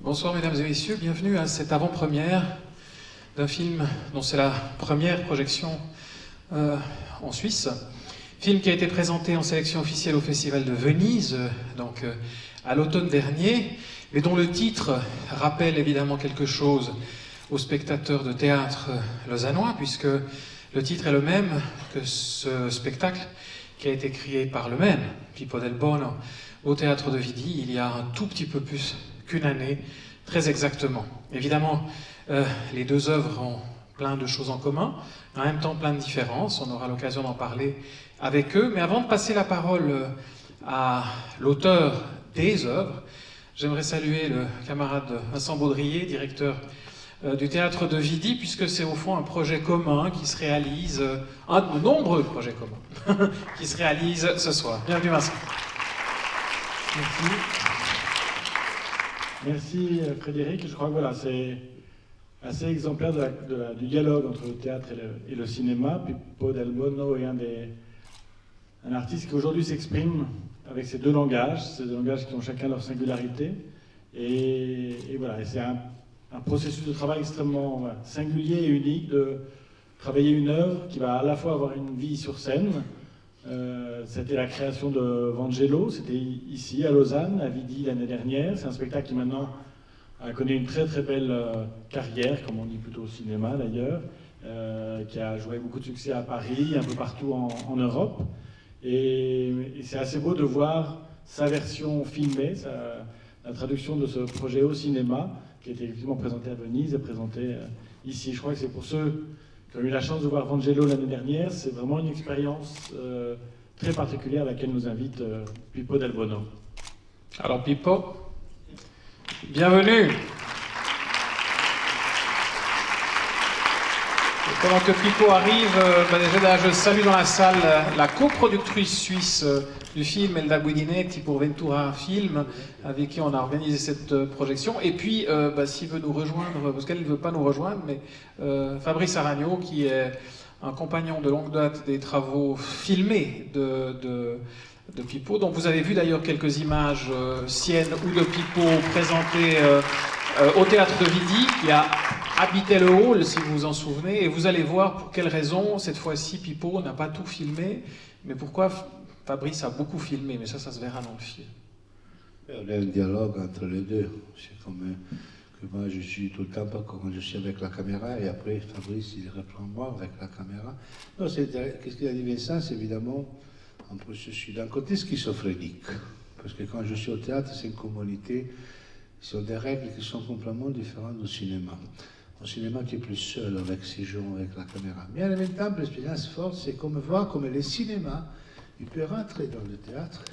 Bonsoir mesdames et messieurs, bienvenue à cette avant-première d'un film dont c'est la première projection en Suisse. Film qui a été présenté en sélection officielle au Festival de Venise, à l'automne dernier, mais dont le titre rappelle évidemment quelque chose aux spectateurs de théâtre lausannois, puisque le titre est le même que ce spectacle qui a été créé par le même, Pippo del Bono, au Théâtre de Vidi, il y a un tout petit peu plus qu'une année, très exactement. Évidemment, les deux œuvres ont plein de choses en commun, en même temps plein de différences, on aura l'occasion d'en parler avec eux, mais avant de passer la parole à l'auteur des œuvres, j'aimerais saluer le camarade Vincent Baudrier, directeur du Théâtre de Vidi, puisque c'est au fond un projet commun qui se réalise, un de nombreux projets communs, qui se réalisent ce soir. Bienvenue Vincent. Merci. Merci Frédéric. Je crois que voilà, c'est assez exemplaire du dialogue entre le théâtre et le cinéma. Pippo del Bono est un artiste qui aujourd'hui s'exprime avec ces deux langages qui ont chacun leur singularité. Et voilà, et c'est un processus de travail extrêmement singulier et unique de travailler une œuvre qui va à la fois avoir une vie sur scène. C'était la création de Vangelo, c'était ici à Lausanne, à Vidi l'année dernière. C'est un spectacle qui maintenant a connu une très très belle carrière, comme on dit plutôt au cinéma d'ailleurs, qui a joué beaucoup de succès à Paris, un peu partout en Europe. Et c'est assez beau de voir sa version filmée, la traduction de ce projet au cinéma, qui a été effectivement présenté à Venise et présenté ici. Je crois que c'est pour ceux qui ont eu la chance de voir Vangelo l'année dernière, c'est vraiment une expérience très particulière à laquelle nous invite Pippo del Bono. Alors Pippo, bienvenue. Et pendant que Pippo arrive, déjà je salue dans la salle la coproductrice suisse du film, Elda Guidinetti, pour Ventura Film, avec qui on a organisé cette projection. Et puis, s'il veut nous rejoindre, parce qu'elle ne veut pas nous rejoindre, mais Fabrice Aragno, qui est un compagnon de longue date des travaux filmés de Pippo, dont vous avez vu d'ailleurs quelques images siennes ou de Pippo présentées au Théâtre de Vidi, qui a habité le hall, si vous vous en souvenez, et vous allez voir pour quelles raisons, cette fois-ci, Pippo n'a pas tout filmé, mais pourquoi Fabrice a beaucoup filmé, mais ça se verra dans le film. Il y a un dialogue entre les deux. C'est comme que moi, je suis tout le temps pas quand je suis avec la caméra, et après, Fabrice, il reprend moi avec la caméra. Non, qu'est-ce qu'il a dit Vincent, c'est évidemment un processus d'un côté schizophrénique. Parce que quand je suis au théâtre, c'est une communauté, ce sont des règles qui sont complètement différentes du cinéma. Au cinéma, tu es plus seul avec ces gens, avec la caméra. Mais en même temps, l'expérience forte, c'est comme voir comme le cinéma, il peut rentrer dans le théâtre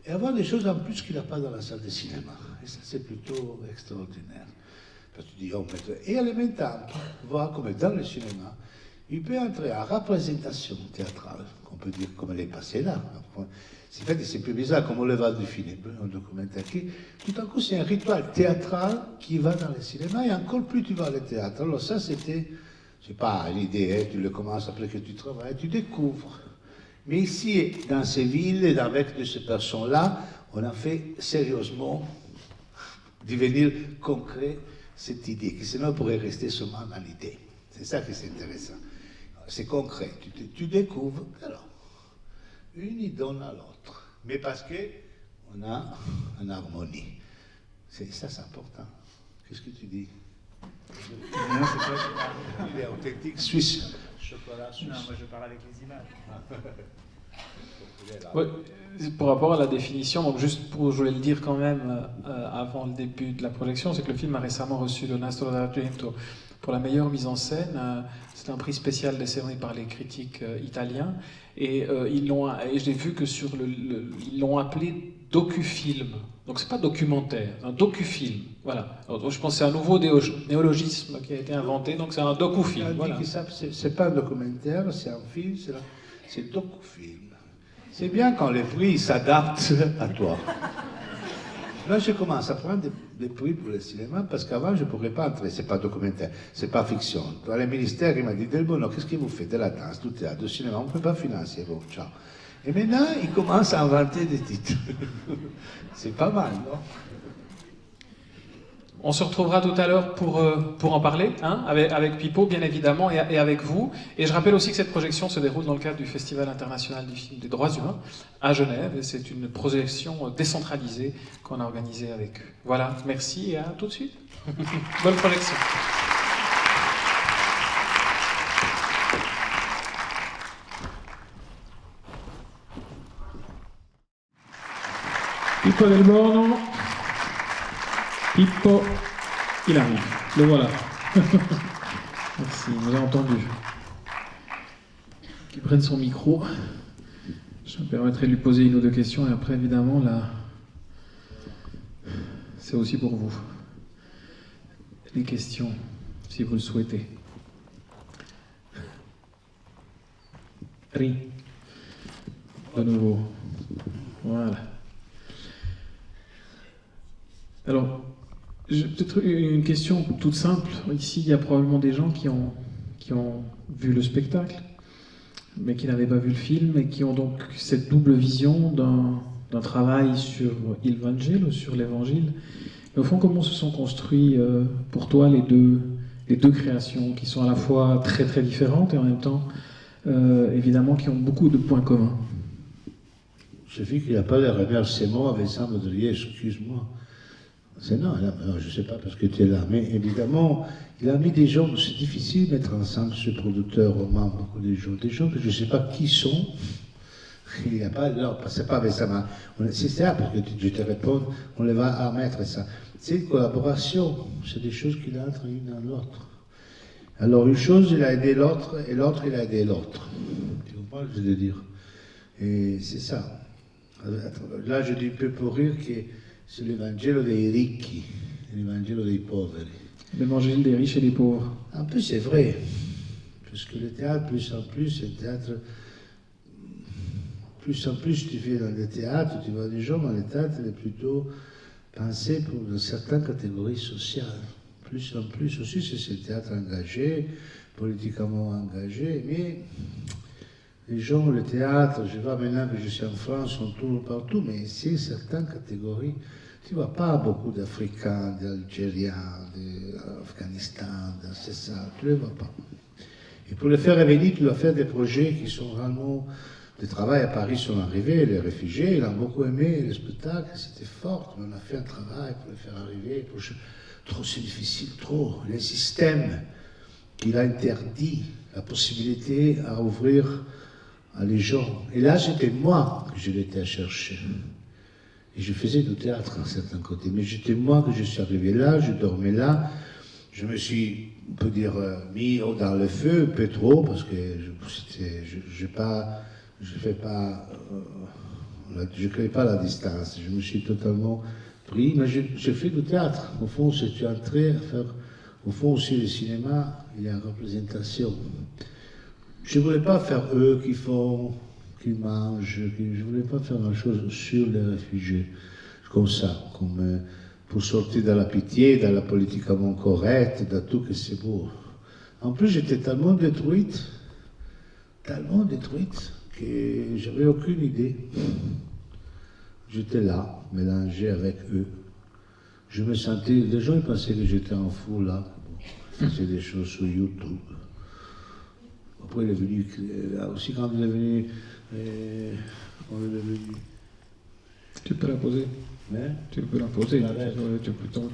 et avoir des choses en plus qu'il n'a pas dans la salle de cinéma. Et ça, c'est plutôt extraordinaire. Parce que tu dis, oh, et en même temps, voir comme dans le cinéma, il peut entrer en représentation théâtrale, qu'on peut dire comme elle est passée là. C'est plus bizarre, comme on le voit du film, un documentaire qui, tout à coup, c'est un rituel théâtral qui va dans le cinéma, et encore plus tu vas au théâtre. Alors ça, c'était, c'est pas l'idée, hein, tu le commences après que tu travailles, tu découvres. Mais ici, dans ces villes et avec ces personnes-là, on a fait sérieusement devenir concret cette idée, qui sinon pourrait rester seulement dans l'idée. C'est ça qui est intéressant. C'est concret. Tu découvres, alors, une idée donne à l'autre. Mais parce qu'on a une harmonie. Ça, c'est important. Qu'est-ce que tu dis? Non, c'est pas... Il est authentique suisse. Chocolat suisse. Non, moi je parle avec les images. Oui, pour rapport à la définition, donc juste pour, je voulais le dire quand même avant le début de la projection, c'est que le film a récemment reçu le Nastro d'Argento pour la meilleure mise en scène. C'est un prix spécial décerné par les critiques italiens, et j'ai vu que ils l'ont appelé docufilm. Donc c'est pas documentaire, un docufilm. Voilà. Alors, je pense que c'est un nouveau néologisme qui a été inventé, donc c'est un docufilm. Voilà. C'est pas un documentaire, c'est un film, c'est docufilm. C'est bien quand les prix s'adaptent à toi. Là, je commence à prendre des prix pour le cinéma parce qu'avant, je ne pourrais pas entrer. C'est pas documentaire, c'est pas fiction. Dans le ministère, il m'a dit Del Bono, qu'est-ce que vous faites de la danse, du théâtre, du cinéma? On ne peut pas financer, bon, ciao. Et maintenant, il commence à inventer des titres. C'est pas mal, non? On se retrouvera tout à l'heure pour en parler, hein, avec Pipo, bien évidemment, et avec vous. Et je rappelle aussi que cette projection se déroule dans le cadre du Festival international du film des droits humains à Genève. Et c'est une projection décentralisée qu'on a organisée avec eux. Voilà, merci et à tout de suite. Bonne projection. Pippo Del Bono. Pippo, il arrive. Le voilà. Merci, vous avez entendu. Qu'il prenne son micro. Je me permettrai de lui poser une ou deux questions et après, évidemment, là, c'est aussi pour vous. Les questions, si vous le souhaitez. Ri. De nouveau. Voilà. Alors, peut-être une question toute simple. Ici, il y a probablement des gens qui ont vu le spectacle, mais qui n'avaient pas vu le film, et qui ont donc cette double vision d'un travail sur Il Vangelo, sur l'Évangile. Et au fond, comment se sont construits pour toi les deux créations, qui sont à la fois très très différentes et en même temps, évidemment, qui ont beaucoup de points communs? J'ai vu qu'il n'a pas les remerciements avec ça, Baudelaire, excuse-moi. C'est non, je ne sais pas parce que tu es là, mais évidemment, il a mis des gens, c'est difficile de mettre ensemble ce producteur roman, beaucoup de gens que je ne sais pas qui sont. Il n'y a pas, non, c'est pas avec ça, c'est ça, parce que je te réponds, on les va à mettre ça. C'est une collaboration, c'est des choses qu'il a entre l'une dans l'autre. Alors une chose, il a aidé l'autre, et l'autre, il a aidé l'autre. Tu comprends ce que je veux dire? Et c'est ça. Là, je dis un peu pour rire que c'est l'Evangelo dei ricchi, l'Evangelo dei poveri. L'évangile des riches et des pauvres. En plus, c'est vrai, parce que le théâtre, plus en plus, c'est le théâtre. Plus en plus, tu fais dans le théâtre, tu vois des gens dans le théâtre, il est plutôt pensé pour une certaine catégorie sociale. Plus en plus aussi, c'est le théâtre engagé, politiquement engagé, mais les gens, le théâtre, je vois maintenant que je suis en France, on tourne partout, mais c'est certaines catégories. Tu ne vois pas beaucoup d'Africains, d'Algériens, d'Afghanistan, c'est ça, tu ne les vois pas. Et pour les faire revenir, tu dois faire des projets qui sont vraiment... Les travail à Paris sont arrivés, les réfugiés, ils ont beaucoup aimé le spectacle, c'était fort, on a fait un travail pour les faire arriver. Trop, c'est difficile, trop. Les systèmes qu'il a interdit la possibilité à ouvrir à les gens. Et là, c'était moi que je l'étais à chercher. Et je faisais du théâtre à certains côtés, mais j'étais moi que je suis arrivé là, je dormais là, je me suis, on peut dire, mis dans le feu, un peu trop, parce que je ne crée pas la distance, je me suis totalement pris, mais je fais du théâtre. Au fond, je suis entré à faire, au fond aussi le cinéma, il y a une représentation. Je ne voulais pas faire eux qui mangent, je ne voulais pas faire une chose sur les réfugiés, comme ça, comme pour sortir de la pitié, de la politiquement correcte, de tout que c'est beau. En plus, j'étais tellement détruite, que j'avais aucune idée. J'étais là, mélangé avec eux. Je me sentais, les gens ils pensaient que j'étais en fou là, je faisais des choses sur YouTube. Après il est venu, là aussi quand il est venu, Tu peux la poser. Mais tu peux la poser.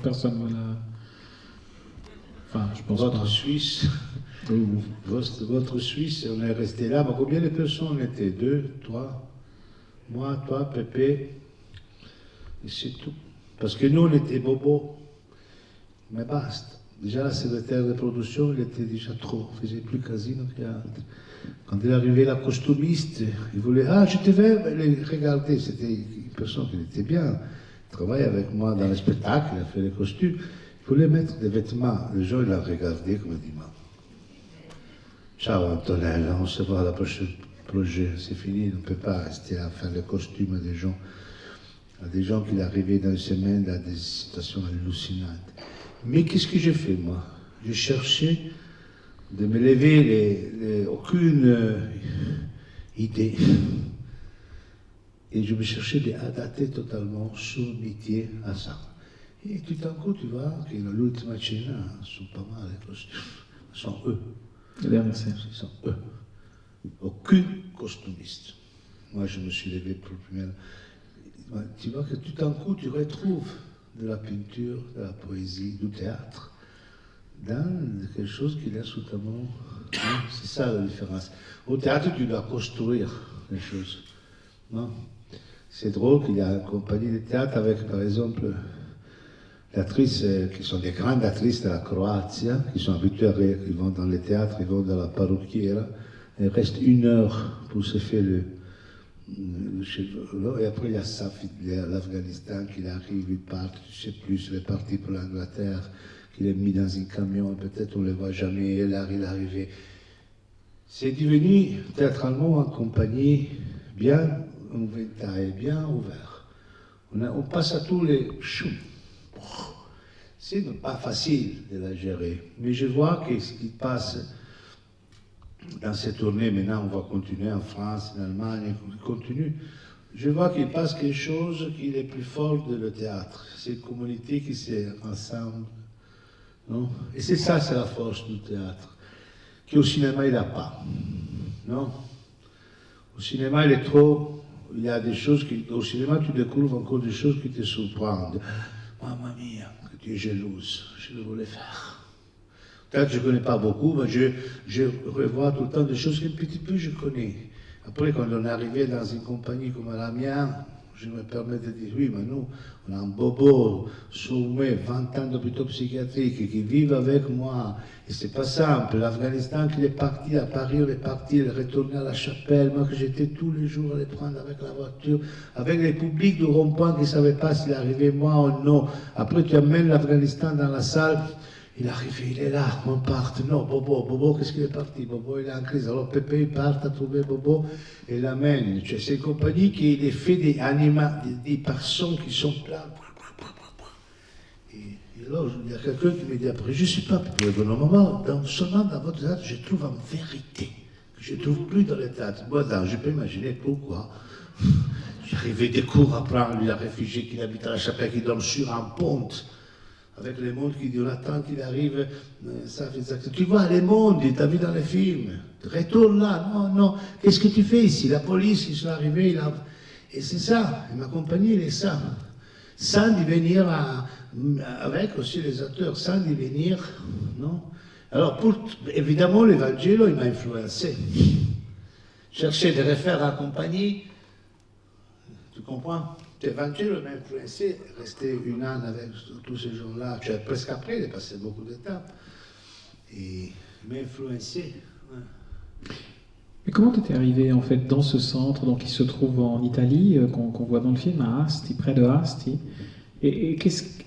Personne ne va la... Enfin, je pense votre pas. Suisse. Votre Suisse, on est resté là. Mais combien de personnes on était? 2, 3, moi, toi, Pépé, et c'est tout. Parce que nous, on était bobos, mais basta. Déjà, la secrétaire de production, il était déjà trop. Il faisait plus casino que théâtre. Quand il est arrivé, la costumiste, il voulait, je te vais les regarder. C'était une personne qui était bien. Il travaillait avec moi dans le spectacle, il a fait les costumes. Il voulait mettre des vêtements. Les gens, ils l'ont regardé comme dit, ciao Antonella, on se voit à la prochaine projet, c'est fini, on ne peut pas rester à faire les costumes des gens. À des gens qui arrivaient dans une semaine dans des situations hallucinantes. Mais qu'est-ce que j'ai fait moi? J'ai cherché de me lever aucune idée. Et je me cherchais d'adapter totalement son métier à ça. Et tout d'un coup, tu vois que l'ultima cena sont pas mal, les costumes. Ce sont eux. Ce sont eux. Aucun costumiste. Moi, je me suis levé pour le premier. Tu vois que tout d'un coup, tu retrouves de la peinture, de la poésie, du théâtre, dans quelque chose qui laisse notamment. C'est ça la différence. Au théâtre, tu dois construire les choses. Non? C'est drôle qu'il y a une compagnie de théâtre avec, par exemple, des actrices qui sont des grandes actrices de la Croatie, qui sont habituées, qui vont dans les théâtres, ils vont dans la parrucchiera, et restent 1 heure pour se faire et après il y a ça, l'Afghanistan, qu'il arrive, il part, je ne sais plus, il est parti pour l'Angleterre, qu'il est mis dans un camion, peut-être on ne le voit jamais, et là il est arrivé. C'est devenu théâtralement une compagnie bien inventaire, bien ouvert. On passe à tous les choux. C'est pas facile de la gérer, mais je vois que ce qui passe dans ces tournées, maintenant on va continuer en France, en Allemagne, on continue. Je vois qu'il passe quelque chose qui est plus fort que le théâtre. C'est une communauté qui s'est ensemble. Non? Et c'est ça, c'est la force du théâtre, qu'au cinéma il n'a pas. Non? Au cinéma il est trop. Il y a des choses au cinéma tu découvres encore des choses qui te surprennent. Mamma mia, que tu es jalouse, je le voulais faire. Peut-être que je ne connais pas beaucoup, mais je revois tout le temps des choses qu'un petit peu je connais. Après, quand on est arrivé dans une compagnie comme la mienne, je me permets de dire, oui, mais nous, on a un bobo, sourd-muet, 20 ans d'hôpital psychiatrique, qui vit avec moi. Et c'est pas simple. L'Afghanistan, qu'il est parti à Paris, il est parti, il est retourné à la chapelle. Moi, que j'étais tous les jours à les prendre avec la voiture, avec les publics du rond-point qui ne savaient pas s'il arrivait moi ou non. Après, tu amènes l'Afghanistan dans la salle. Il est arrivé, il est là, on part. Non, Bobo, qu'est-ce qu'il est parti? Bobo, il est en crise. Alors Pépé, il part à trouver Bobo et l'amène. C'est une compagnie qui est fait des animaux, des personnes qui sont pleins. Et alors, il y a quelqu'un qui me dit après, je ne suis pas pour le bon moment, seulement dans votre théâtre, je trouve en vérité, que je ne trouve plus dans le théâtre. Moi, je peux imaginer pourquoi. J'arrivais des cours à prendre, lui, un réfugié qui habite à la chapelle, qui dorme sur un pont. Avec les mondes qui disent, on attend qu'il arrive, ça fait ça. Tu vois, les mondes, tu as vu dans les films, retourne là, non, qu'est-ce que tu fais ici? La police, ils sont arrivés, et c'est ça, et ma compagnie, elle est ça. Sans devenir, avec aussi les acteurs, sans devenir, non? Alors, évidemment, l'Evangelo, il m'a influencé. Chercher de refaire la compagnie, tu comprends? L'Evangelo m'a influencé, rester 1 an avec tous ces gens-là, presque après, il est passé beaucoup de temps, et il m'a influencé. Ouais. Mais comment tu étais arrivé en fait dans ce centre, donc qui se trouve en Italie, qu'on voit dans le film, à Asti, près de Asti, et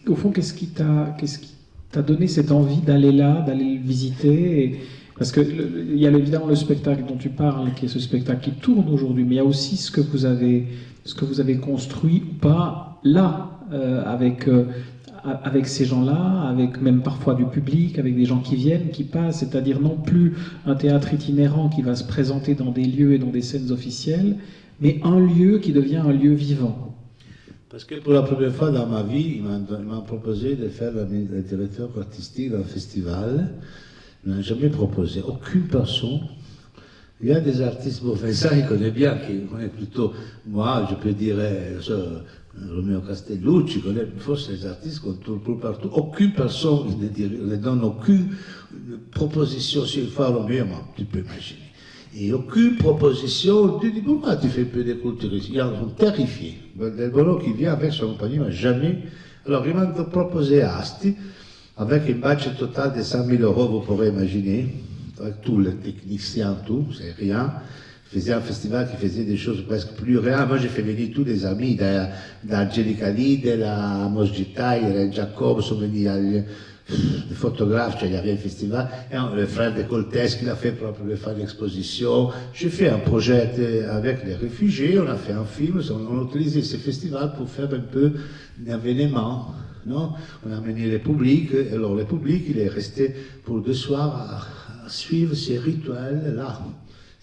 au fond, qu'est-ce qui t'a donné cette envie d'aller là, d'aller le visiter parce qu'il y a évidemment le spectacle dont tu parles, qui est ce spectacle qui tourne aujourd'hui, mais il y a aussi ce que vous avez construit ou pas là, avec ces gens-là, avec même parfois du public, avec des gens qui viennent, qui passent, c'est-à-dire non plus un théâtre itinérant qui va se présenter dans des lieux et dans des scènes officielles, mais un lieu qui devient un lieu vivant. Parce que pour la première fois dans ma vie, il m'a proposé de faire le directeur artistique d'un festival. Il ne m'a jamais proposé. Aucune personne. Il y a des artistes, bon, ça il connaît bien, qui connaît plutôt, moi je peux dire, Romeo Castellucci, connaît plus fort ces artistes qu'on tourne pour partout. Aucune personne ne donne aucune proposition sur Romeo, tu peux imaginer. Et aucune proposition, tu dis, pourquoi tu fais peu de culture ici? Ils sont terrifiés. Del Bolo qui vient avec son compagnie, mais jamais. Alors il m'a proposé à Asti, avec un budget total de 100 000 €, vous pourrez imaginer, avec tous les techniciens, tout, c'est rien. Il faisait un festival qui faisait des choses presque plus rien. Moi, j'ai fait venir tous les amis d'Angelica Lidl, à Amos Gitaï, Ren Jacob, sont venus des photographes, il y avait un festival, et le frère de Coltès qui l'a fait pour faire l'exposition. J'ai fait un projet avec les réfugiés, on a fait un film, on a utilisé ce festival pour faire un peu d'événements. Non, on a amené le public, et alors le public il est resté pour 2 soirs à suivre ces rituels-là.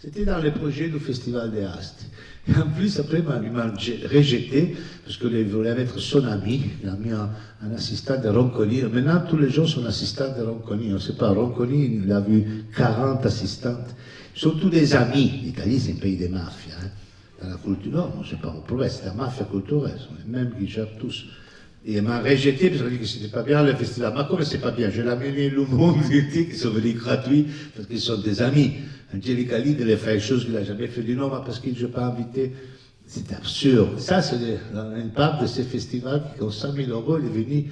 C'était dans le projet du Festival des Asti. Et en plus, après, il m'a rejeté, parce qu'il voulait mettre son ami, il a mis un assistant de Ronconi. Maintenant, tous les gens sont assistants de Ronconi. On ne sait pas, Ronconi, il a vu 40 assistantes. Ils sont tous des amis. L'Italie, c'est un pays de mafia. Hein. Dans la culture, non, c'est pas un problème, c'est la mafia culturelle. Ce sont les mêmes qui gèrent tous. Et il m'a rejeté parce qu'il a dit que c'était pas bien le festival. Mais comment c'est pas bien? Je l'ai amené le monde qui sont venus gratuits parce qu'ils sont des amis. Angelica Lide il a fait une chose qu'il n'a jamais fait du nom parce qu'il ne pas invité. C'est absurde. Ça, c'est une part de ces festivals qui ont 100 000 €. Il est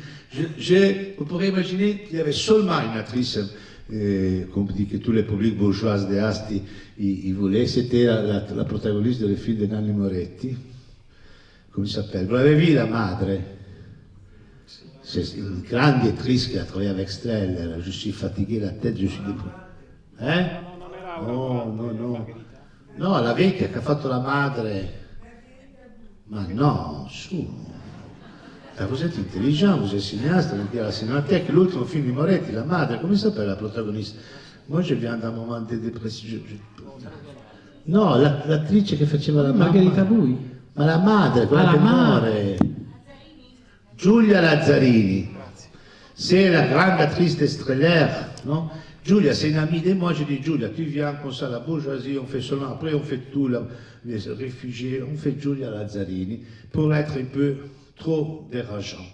venu. Vous pourrez imaginer qu'il y avait seulement une actrice, comme dit que tous les publics bourgeois de Asti, ils voulaient. C'était la protagoniste du film de Nanni Moretti. Comment il s'appelle? Vous l'avez vu, la madre? C'est une grande actrice qui a travaillé avec Streller. Je suis fatigué la tête, je suis debout. Hein? No, no, no. No, la vecchia che ha fatto la madre. Ma no, su. Vous êtes intelligent, vous êtes cinéaste, vous êtes la cinémathèque. L'ultimo film di Moretti, la madre, come s'appelle la protagoniste? Moi, je viens d'un moment de dépression. No, l'attrice che faceva la Margherita Bui. Ma la madre, quella che muore. Giulia Lazzarini. C'est la grande actrice de Streller, non? Giulia, c'est une amie de moi, je dis Giulia, tu viens comme ça, la bourgeoisie, on fait seulement, après on fait tout, les réfugiés, on fait Giulia Lazzarini, pour être un peu trop dérangeant.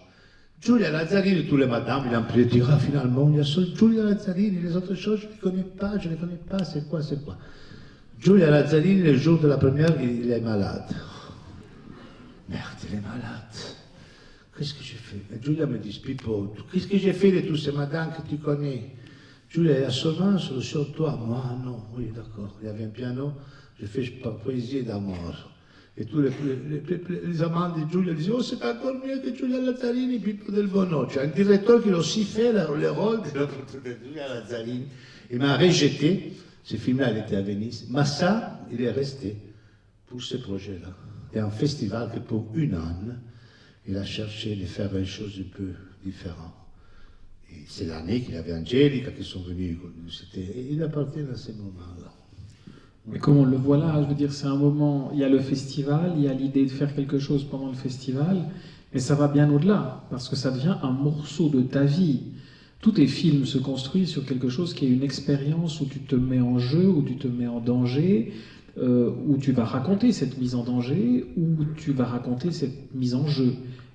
Giulia Lazzarini, tous les madames, il en dira finalement, il y a seul Giulia Lazzarini, les autres choses, je ne les connais pas, c'est quoi? Giulia Lazzarini, le jour de la première, il est malade. Merde, il est malade. Qu'est-ce que j'ai fait? Et Giulia me dit, Pippo, qu'est-ce que j'ai fait de tous ces madames que tu connais? Giulia, il y a seulement sur toi. Moi, non, oui, d'accord. Il y avait un piano, j'ai fait poésie d'amour. Et tous les amants de Giulia disaient, oh, c'est encore mieux que Giulia Lazzarini, Pippo del Bono. C'è un direttore qui a aussi fait le rôle de Giulia Lazzarini. Il m'a rejeté. Ce film-là, il était à Venise. Mais ça, il est resté pour ce projet-là. C'est un festival que pour une année, il a cherché de faire une chose un peu différente. C'est l'année qu'il y avait Angelica qui sont venus. Il appartient à ces moments-là. Mais comme on le voit là, je veux dire, c'est un moment, il y a le festival, il y a l'idée de faire quelque chose pendant le festival, mais ça va bien au-delà, parce que ça devient un morceau de ta vie. Tous tes films se construisent sur quelque chose qui est une expérience où tu te mets en jeu, où tu te mets en danger, où tu vas raconter cette mise en danger, où tu vas raconter cette mise en jeu.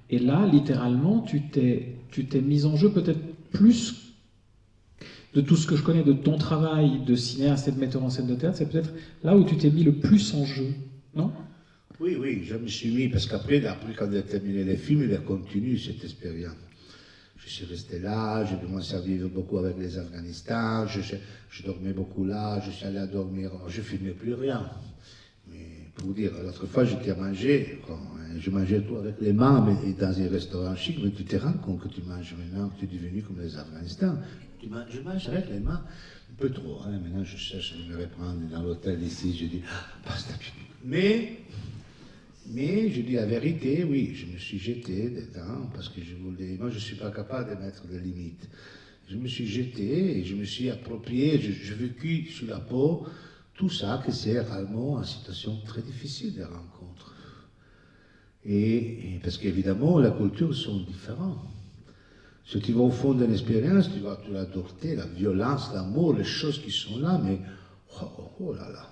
Et là, littéralement, tu t'es mise en jeu peut-être plus de tout ce que je connais de ton travail de cinéaste et de metteur en scène de théâtre, c'est peut-être là où tu t'es mis le plus en jeu, non? Oui, oui, je me suis mis, parce qu'après, quand j'ai terminé les films, il a continué cette expérience. Je suis resté là, j'ai commencé à vivre beaucoup avec les Afghanistan, je dormais beaucoup là, je suis allé à dormir, je ne filmais plus rien. Mais pour dire, l'autre fois, j'étais à manger, je mangeais tout avec les mains, mais dans un restaurant chic, mais tu te rends compte que tu manges maintenant, que tu es devenu comme les Afghanistan. Je mange avec les mains, un peu trop, hein. Maintenant je cherche à me reprendre dans l'hôtel ici, je dis, basta. Mais je dis la vérité, oui, je me suis jeté dedans, parce que je voulais, moi je ne suis pas capable de mettre des limites. Je me suis jeté et je me suis approprié, j'ai vécu sur la peau tout ça, que c'est réellement une situation très difficile de rencontre. Et parce qu'évidemment, les cultures sont différentes. Si tu vas au fond d'une expérience, tu vas te la dureté, la violence, l'amour, les choses qui sont là, mais oh là là,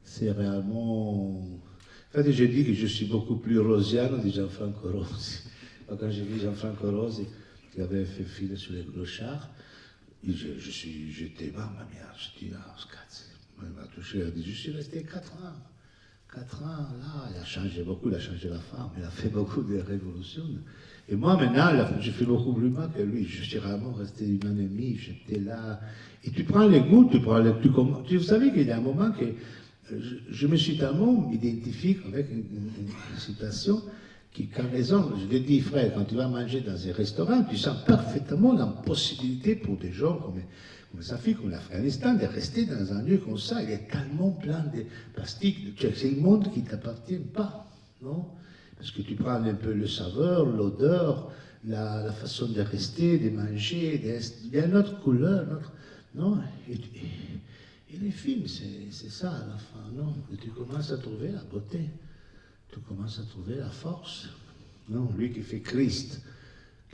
c'est réellement... En fait, je dis que je suis beaucoup plus rosiano de Gianfranco Rosi. Quand j'ai vu Gianfranco Rosi, qui avait fait fil sur les clochards, j'étais, mamma mia, je dis, il m'a touché, je suis resté 4 ans. 4 ans, là, il a changé beaucoup, il a changé la femme, il a fait beaucoup de révolutions. Et moi, maintenant, j'ai fait beaucoup plus mal que lui. Je suis vraiment resté une an et demi, j'étais là. Et tu prends les goûts, vous savez qu'il y a un moment que je me suis tellement identifié avec une situation qui, quand raison, je l'ai dit, frère, quand tu vas manger dans un restaurant, tu sens parfaitement la possibilité pour des gens comme sa fille, comme l'Afghanistan, de rester dans un lieu comme ça. Il est tellement plein de plastique. C'est un monde qui ne t'appartient pas, non? Parce que tu prends un peu le saveur, l'odeur, la façon de rester, de manger, il y a une autre couleur, non? Et les films, c'est ça à la fin, non? Et tu commences à trouver la beauté, tu commences à trouver la force. Non, lui qui fait Christ,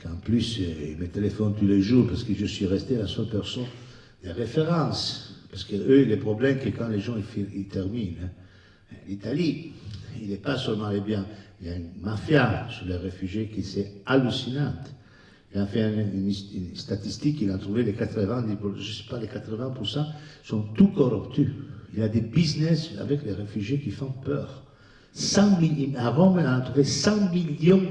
qu'en plus il me téléphone tous les jours parce que je suis resté la seule personne de référence. Parce que eux, les problèmes, c'est quand les gens ils terminent. Hein. L'Italie, il n'est pas seulement les biens, il y a une mafia sur les réfugiés qui c'est hallucinante. Il a fait une statistique, il a trouvé les 90%, je sais pas, les 80% sont tout corrompus. Il y a des business avec les réfugiés qui font peur. 100 000, à Rome, il a trouvé 100 millions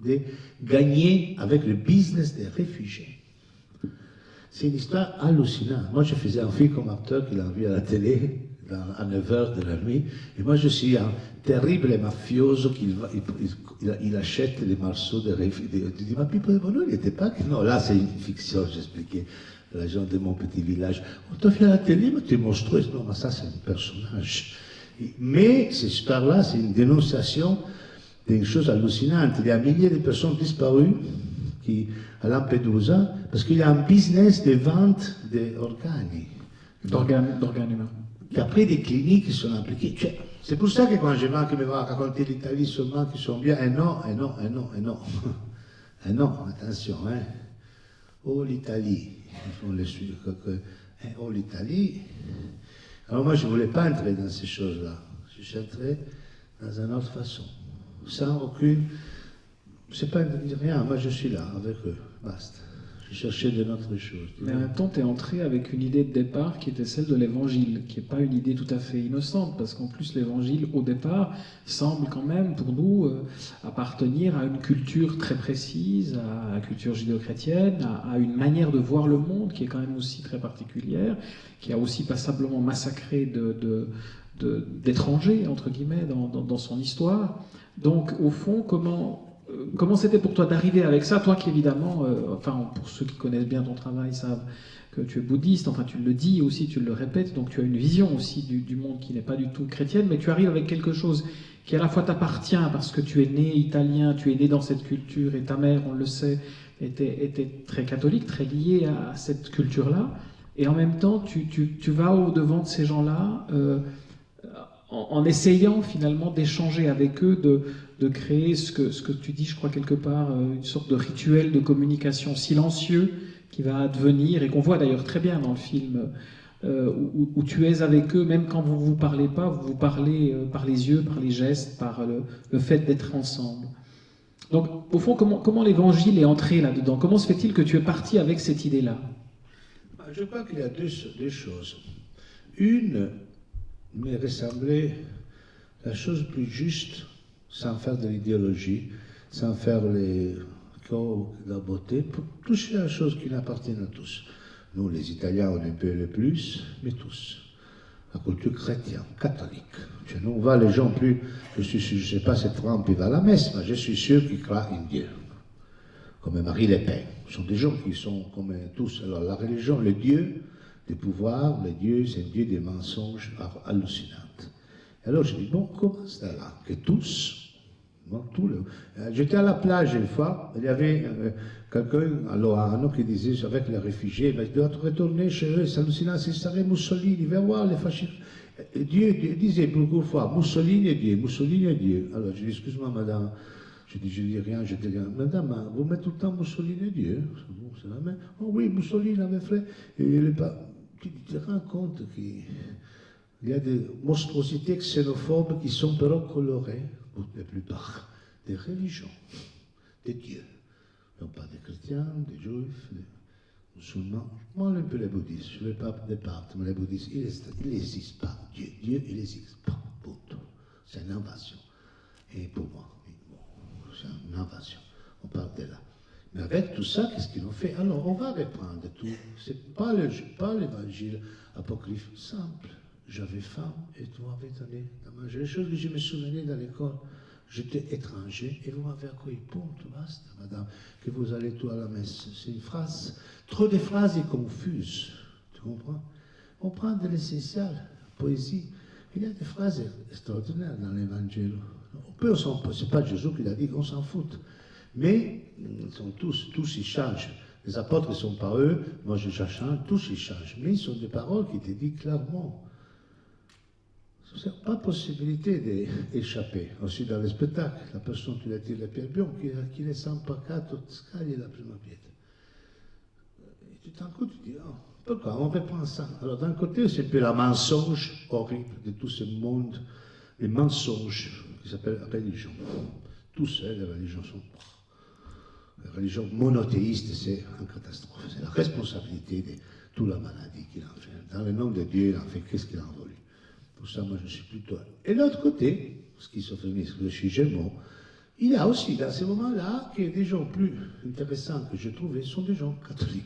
de gagnés avec le business des réfugiés. C'est une histoire hallucinante. Moi, je faisais un film comme acteur qu'il a vu à la télé, à 9h de la nuit, et moi, je suis un terrible mafioso il achète les morceaux de réfugiés. Tu dis, ma Pipo de Bono, il n'était pas... Non, là, c'est une fiction, j'expliquais. Les gens de mon petit village. On t'a fait à la télé, mais tu es monstrueuse. Non, mais ça, c'est un personnage. Mais cette histoire-là, c'est une dénonciation d'une chose hallucinante. Il y a milliers de personnes disparues à Lampedusa parce qu'il y a un business de vente d'organes. D'organes humains. Qu'après, des cliniques sont impliquées. C'est pour ça que quand je vois qu'ils me vont raconter l'Italie seulement, qu'ils sont bien, et non. Et non, attention, hein. Oh, l'Italie. Il faut les suivre. Oh, l'Italie. Alors moi, je ne voulais pas entrer dans ces choses-là. Je suis entré dans une autre façon. Sans aucune... C'est pas rien, moi je suis là avec eux, basta. Je cherchais de notre chose. Mais en même temps, tu es entré avec une idée de départ qui était celle de l'évangile, qui n'est pas une idée tout à fait innocente, parce qu'en plus l'évangile, au départ, semble quand même, pour nous, appartenir à une culture très précise, à la culture judéo-chrétienne, à une manière de voir le monde qui est quand même aussi très particulière, qui a aussi passablement massacré d'étrangers, entre guillemets, dans son histoire. Donc, au fond, comment c'était pour toi d'arriver avec ça, toi qui évidemment, enfin pour ceux qui connaissent bien ton travail savent que tu es bouddhiste, enfin tu le dis aussi, tu le répètes, donc tu as une vision aussi du monde qui n'est pas du tout chrétienne, mais tu arrives avec quelque chose qui à la fois t'appartient parce que tu es né italien, tu es né dans cette culture et ta mère, on le sait, était très catholique, très liée à cette culture-là, et en même temps tu vas au-devant de ces gens-là en essayant finalement d'échanger avec eux, de créer ce que tu dis, je crois quelque part, une sorte de rituel de communication silencieux qui va advenir, et qu'on voit d'ailleurs très bien dans le film, où tu es avec eux, même quand vous ne vous parlez pas, vous vous parlez par les yeux, par les gestes, par le fait d'être ensemble. Donc, au fond, comment l'évangile est entré là-dedans? Comment se fait-il que tu es parti avec cette idée-là? Je crois qu'il y a deux choses. Une me ressemblait la chose plus juste, sans faire de l'idéologie, sans faire les corps de la beauté, pour toucher à la chose qui nous appartient à tous. Nous, les Italiens, on est un peu le plus, mais tous. La culture chrétienne, catholique. Chez nous, on voit les gens plus... Je ne sais pas si Trump il va à la messe, mais je suis sûr qu'il croit en Dieu. Comme Marie Le Pen. Ce sont des gens qui sont comme tous. Alors la religion, le Dieu des pouvoirs, le Dieu, c'est un Dieu des mensonges hallucinants. Alors je dis, bon, comment ça là? Que tous, bon, j'étais à la plage une fois, il y avait quelqu'un à Loano qui disait, avec les réfugiés, il doit retourner chez eux, c'est hallucinant, c'est ça, Mussolini, va voir les fascistes. Dieu disait beaucoup de fois, Mussolini est Dieu, Mussolini est Dieu. Alors je dis, excuse-moi madame, je dis rien, je dis, madame, vous mettez tout le temps Mussolini est Dieu? C'est la même. Oh oui, Mussolini avait fait, tu te rends compte qu'il y a des monstruosités xénophobes qui sont però colorées, pour la plupart, des religions, des dieux. Non pas des chrétiens, des juifs, des musulmans. Moi, un peu les bouddhistes, je ne vais pas débattre, mais les bouddhistes, il n'existe pas. Dieu, il n'existe pas. C'est une invasion. Et pour moi, c'est une invasion. On parle de là. Mais avec tout ça, qu'est-ce qu'ils ont fait? Alors, on va reprendre tout. C'est pas l'évangile apocryphe simple. J'avais faim et tu m'avais donné à manger. Les choses que je me souvenais dans l'école, j'étais étranger et vous m'avez accueilli. Bon, tout basta, madame, que vous allez tout à la messe. C'est une phrase, trop de phrases et confuses. Tu comprends? On prend de l'essentiel, poésie. Il y a des phrases extraordinaires dans l'évangile. C'est pas Jésus qui l'a dit qu'on s'en fout. Mais ils sont tous ils changent. Les apôtres ne sont pas eux, moi je change, tous ils changent. Mais ce sont des paroles qui étaient dites clairement. Il n'y a pas possibilité d'échapper. Aussi dans les spectacles, la personne qui a tiré le pierre qui ne sent pas quatre scaliers la prima pietra. Et tout d'un coup, tu dis, oh, pourquoi on reprend ça? Alors d'un côté, c'est un peu la mensonge horrible de tout ce monde, les mensonges qui s'appellent religion. Tous, les religions sont... La religion monothéiste, c'est une catastrophe. C'est la responsabilité de toute la maladie qu'il en fait. Dans le nom de Dieu, il en fait qu'est-ce qu'il en voulu. Pour ça, moi, je suis plutôt... Et de l'autre côté, schizophrénie, je suis Gémeaux, il y a aussi, dans ces moments-là, que des gens plus intéressants que je trouvais sont des gens catholiques.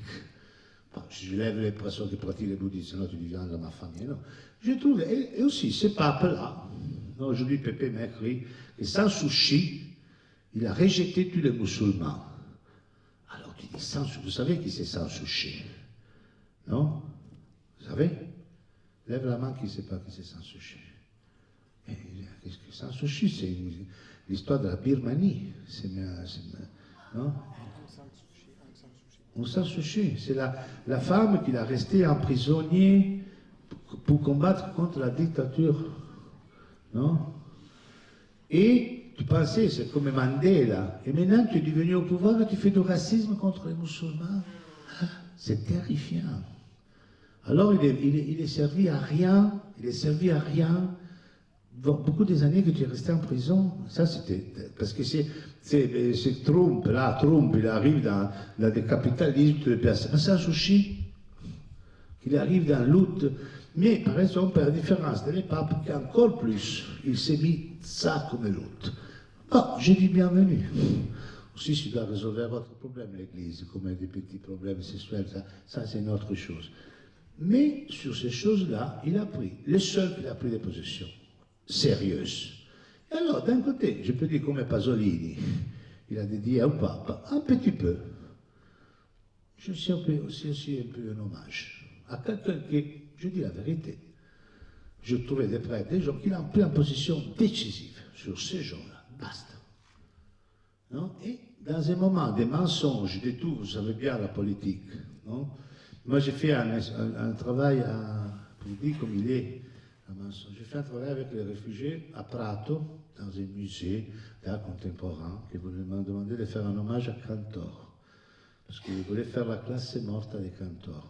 Bon, je lève les personnes qui pratiquent le bouddhisme, non, tu dis, viens dans ma famille, non. Je trouve, et aussi, ce pape-là, aujourd'hui, Pépé m'a écrit, que sans souci, il a rejeté tous les musulmans. Alors tu dis, sans, vous savez qui c'est sans souci? Non? Vous savez? Lève la main qui ne sait pas qui c'est sans souci. Qu'est-ce que sans souci? C'est l'histoire de la Birmanie. Non? Aung San Suu Kyi. C'est la femme qui a resté en prisonnier pour combattre contre la dictature. Non? Et tu pensais, c'est comme Mandela. Et maintenant, tu es devenu au pouvoir et tu fais du racisme contre les musulmans. C'est terrifiant. Alors, il est servi à rien. Il est servi à rien. Beaucoup des années que tu es resté en prison, ça c'était... Parce que c'est Trump, là, Trump, il arrive dans des capitalismes, toutes les personnes. Sans souci, qu'il arrive dans l'autre. Mais, par exemple, à la différence de les papes, qu'encore plus, il s'est mis ça comme l'autre. Bon, j'ai dit bienvenue. Aussi, tu dois résoudre votre problème, l'Église, comme des petits problèmes sexuels, ça c'est une autre chose. Mais, sur ces choses-là, il a pris, le seul qui a pris des positions sérieuses. Et alors, d'un côté, je peux dire comme Pasolini, il a dit au pape, un petit peu, je suis aussi un peu un hommage à quelqu'un qui, je dis la vérité, je trouvais des prêtres, des gens qui ont pris une position décisive sur ces gens-là, basta. Non? Et dans un moment des mensonges, de tout, vous savez bien la politique, non? Moi j'ai fait un travail, pour dire comme il est, j'ai fait un travail avec les réfugiés à Prato, dans un musée d'art contemporain, qui m'a demandé de faire un hommage à Cantor, parce qu'il voulait faire la classe morte des Cantor.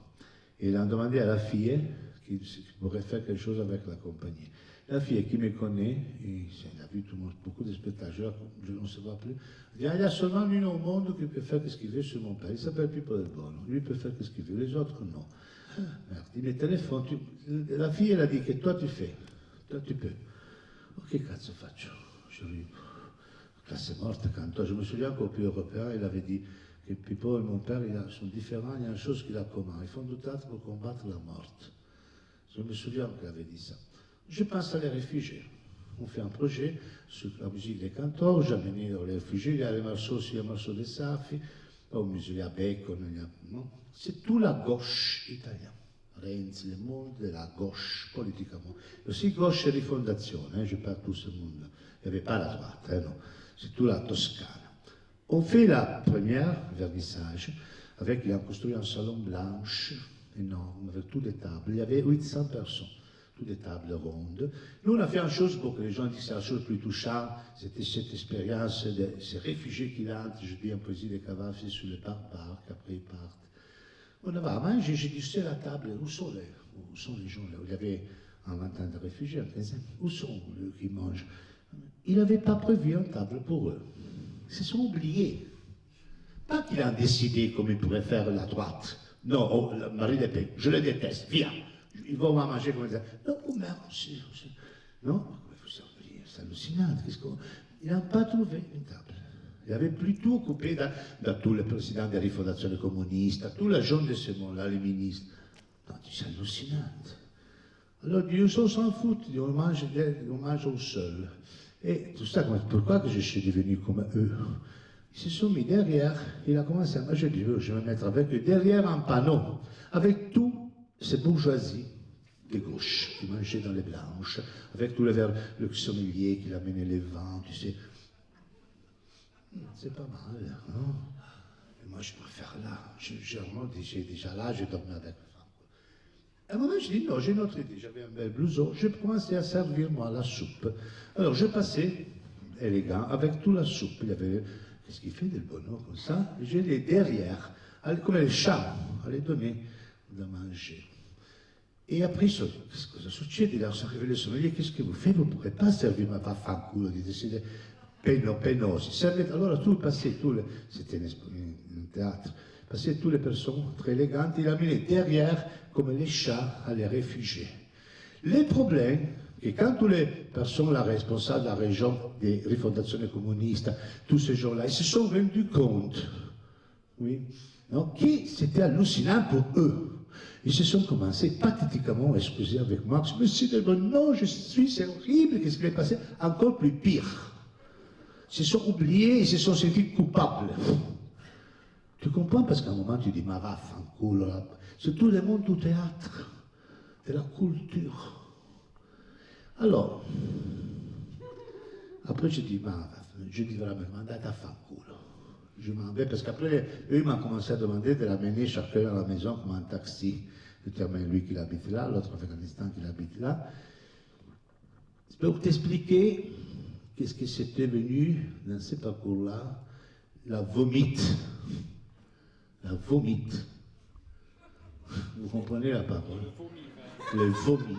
Et il a demandé à la fille qui pourrait faire quelque chose avec la compagnie. La fille qui me connaît, et elle a vu beaucoup de spectacles, je ne sais pas plus, elle dit, il y a seulement lui au monde qui peut faire ce qu'il veut sur mon père. Il s'appelle Pippo del Bono. Lui peut faire ce qu'il veut, les autres non. Merde, il me téléphone, la fille elle a dit que toi tu fais, toi tu peux. Oh, che cazzo faccio? Je lui classe morte, quand je me souviens qu'au plus européen, il avait dit que Pippo et mon père ils sont différents, il y a une chose qu'il a commun, ils font du théâtre pour combattre la mort. Je me souviens qu'il avait dit ça. Je pense à les réfugiés. On fait un projet sur la musique des cantors, j'ai amené les réfugiés, il y a les morceaux aussi, les morceaux des Safi, au musée, il y a Bacon, c'est toute la gauche italienne. Renzi, le monde de la gauche, politiquement. Aussi gauche et rifondation, je parle tout ce monde. Il n'y avait pas la droite, non. C'est toute la Toscane. On fait la première vernissage, il a construit un salon blanche, énorme, avec toutes les tables. Il y avait 800 personnes, toutes les tables rondes. Nous, on a fait une chose pour que les gens disent que c'est la chose plus touchante, c'était cette expérience de ces réfugiés qui entrent, je dis en poésie des Cavafis sur le barbares, qu'après ils partent. On avait à manger, j'ai dit, c'est la table, où sont les gens là? Il y avait un vingtaine de réfugiés, où sont eux qui mangent? Il n'avait pas prévu une table pour eux. Ils se sont oubliés. Pas qu'il a décidé comme il pourrait faire la droite. Non, oh, Marie Le Pen, je le déteste, viens. Ils vont manger comme ça. Non, oh merde, non, c'est hallucinant. Ils n'ont pas trouvé une table. Il avait plutôt coupé dans tous les présidents des rifondations communistes, tous les gens de ce monde-là, les ministres. Non, c'est hallucinant. Alors Dieu s'en fout, on mange au sol. Et tout ça, pourquoi que je suis devenu comme eux? Ils se sont mis derrière, il a commencé à manger, je vais me mettre avec eux, derrière un panneau, avec tout ces bourgeoisies de gauche qui mangeaient dans les blanches, avec tout le sommelier qui amenait les vins, tu sais. C'est pas mal, non? Mais moi, je préfère là. J'ai déjà là, j'ai dormi avec Fancoul. À un moment, je dis non, j'ai une autre idée. J'avais un bel blouson. J'ai commencé à servir, moi, la soupe. Alors, je passais, élégant, avec toute la soupe. Il y avait, qu'est-ce qu'il fait, des bonhommes comme ça? Et j'ai les derrière, comme les chats, à les donner de manger. Et après, qu'est-ce que ça succède? Il s'est révélé le sommelier, qu'est-ce que vous faites? Vous ne pourrez pas servir ma Fancoul. Il disait, penosi. Alors, tout passait, c'était un théâtre, passait toutes les personnes très élégantes, il a mis les derrière comme les chats à les réfugiés. Le problème, c'est que quand toutes les personnes, la responsable de la région des rifondazioni communistes, tous ces gens-là, ils se sont rendus compte, oui, non, que c'était hallucinant pour eux. Ils se sont commencés pathétiquement à excuser avec Marx. Monsieur Delbon, non, c'est horrible, qu'est-ce qui est passé? Encore plus pire. Ils se sont oubliés, ils se sont sentis coupables. Tu comprends? Parce qu'à un moment, tu dis, ma va, Fancoul, c'est tout le monde du théâtre, de la culture. Alors, après, je dis, je dis vraiment, mandate à Fancoul. Je m'en vais, parce qu'après, eux, ils m'ont commencé à demander de l'amener chacun à la maison comme un taxi. Je t'amène lui qui habite là, l'autre Afghanistan qui habite là. C'est pour t'expliquer qu'est-ce que c'était venu dans ce parcours-là, la vomite. La vomite. Vous comprenez la parole? Le vomi.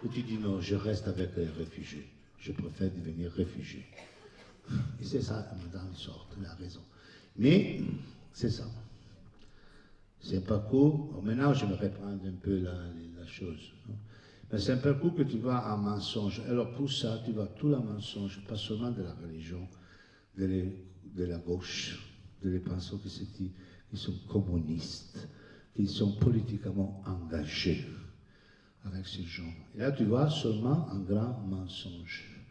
Et tu dis non, je reste avec les réfugiés. Je préfère devenir réfugié. Et c'est ça, dans une sorte, la raison. Mais, c'est ça. C'est un parcours, maintenant je me reprends un peu la chose. Non? Mais c'est un parcours que tu vas en mensonge. Alors pour ça, tu vas tout le mensonge, pas seulement de la religion, de la gauche, de les penseurs qui sont communistes, qui sont politiquement engagés avec ces gens. Et là, tu vois seulement un grand mensonge.